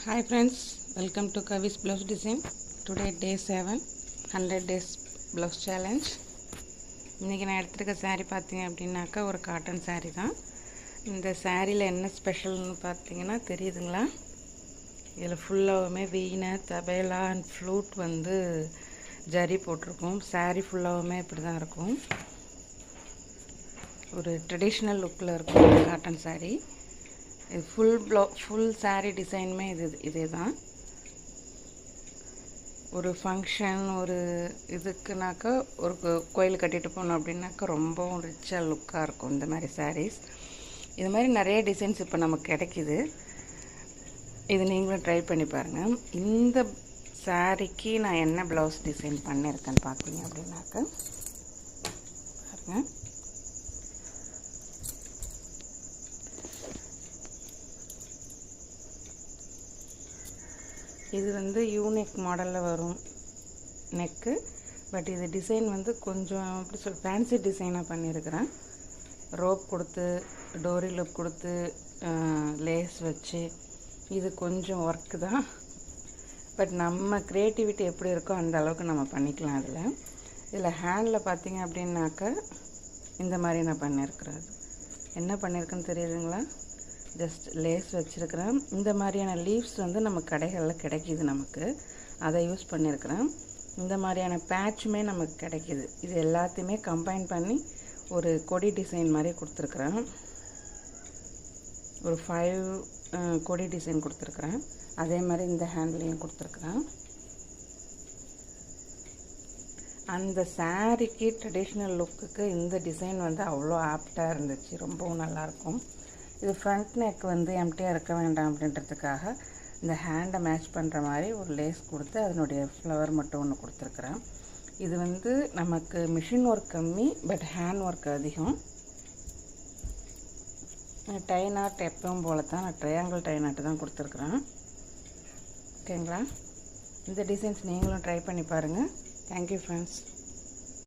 Hi friends, welcome to Kavi's Blouse Design. Today day 7, 100 days blouse challenge. இன்றைக்கி நான் எடுத்துருக்க saree பார்த்தீங்க அப்படின்னாக்கா ஒரு காட்டன் saree தான். இந்த சாரியில் என்ன ஸ்பெஷல்னு பார்த்தீங்கன்னா தெரியுதுங்களா? இதில் ஃபுல்லாகவுமே வீணை தபேலா அண்ட் ஃப்ளூட் வந்து ஜரி போட்டிருக்கும். saree ஃபுல்லாகவுமே இப்படி தான் இருக்கும். ஒரு ட்ரெடிஷ்னல் லுக்கில் இருக்கும் காட்டன் saree. இது ஃபுல் saree டிசைனுமே இதே தான். ஒரு ஃபங்க்ஷன் ஒரு இதுக்குனாக்கா ஒரு கோயில் கட்டிட்டு போனோம் அப்படின்னாக்கா ரொம்பவும் ரிச்சாக லுக்காக இருக்கும் இந்த மாதிரி சாரீஸ். இது மாதிரி நிறைய டிசைன்ஸ் இப்போ நமக்கு கிடைக்கிது. இது நீங்களும் ட்ரை பண்ணி பாருங்கள். இந்த சாரீக்கு நான் என்ன ப்ளவுஸ் டிசைன் பண்ணியிருக்கேன்னு பார்த்தீங்க அப்படின்னாக்கா பாருங்கள். இது வந்து யூனிக் மாடலில் வரும் நெக்கு. பட் இது டிசைன் வந்து கொஞ்சம் எப்படி சொல் ஃபேன்சி டிசைனாக பண்ணியிருக்கிறேன். ரோப் கொடுத்து டோரி லுக் கொடுத்து லேஸ் வச்சு இது கொஞ்சம் ஒர்க்கு தான். பட் நம்ம க்ரியேட்டிவிட்டி எப்படி இருக்கோ அந்த அளவுக்கு நம்ம பண்ணிக்கலாம். இதில் ஹேண்டில் பார்த்தீங்க அப்படின்னாக்கா இந்த மாதிரி நான் பண்ணியிருக்கிறேன். என்ன பண்ணியிருக்கேன்னு தெரியுதுங்களா? ஜஸ்ட் லேஸ் வச்சுருக்கிறேன். இந்த மாதிரியான லீவ்ஸ் வந்து நம்ம கடைகளில் கிடைக்கிது நமக்கு, அதை யூஸ் பண்ணியிருக்கிறேன். இந்த மாதிரியான பேட்சுமே நமக்கு கிடைக்கிது. இது எல்லாத்தையுமே கம்பைன் பண்ணி ஒரு கொடி டிசைன் மாதிரி கொடுத்துருக்குறேன். ஒரு 5 கொடி டிசைன் கொடுத்துருக்குறேன். அதே மாதிரி இந்த ஹேண்ட்லேயும் கொடுத்துருக்குறேன். அந்த சாரீக்கு ட்ரெடிஷ்னல் லுக்குக்கு இந்த டிசைன் வந்து அவ்வளோ ஆப்டாக இருந்துச்சு. ரொம்பவும் நல்லாயிருக்கும். இது ஃப்ரண்ட் நெக் வந்து எம்டியாக இருக்க வேண்டாம் அப்படின்றதுக்காக இந்த ஹேண்டை மேட்ச் பண்ணுற மாதிரி ஒரு லேஸ் கொடுத்து அதனுடைய ஃப்ளவர் மட்டும் ஒன்று கொடுத்துருக்குறேன். இது வந்து நமக்கு மிஷின் ஒர்க் கம்மி, பட் ஹேண்ட் ஒர்க் அதிகம். டை நாட் எப்பவும் போல தான் நான் ட்ரையாங்கிள் டை நாட்டு தான் கொடுத்துருக்குறேன். ஓகேங்களா? இந்த டிசைன்ஸ் நீங்களும் ட்ரை பண்ணி பாருங்கள். Thank you friends.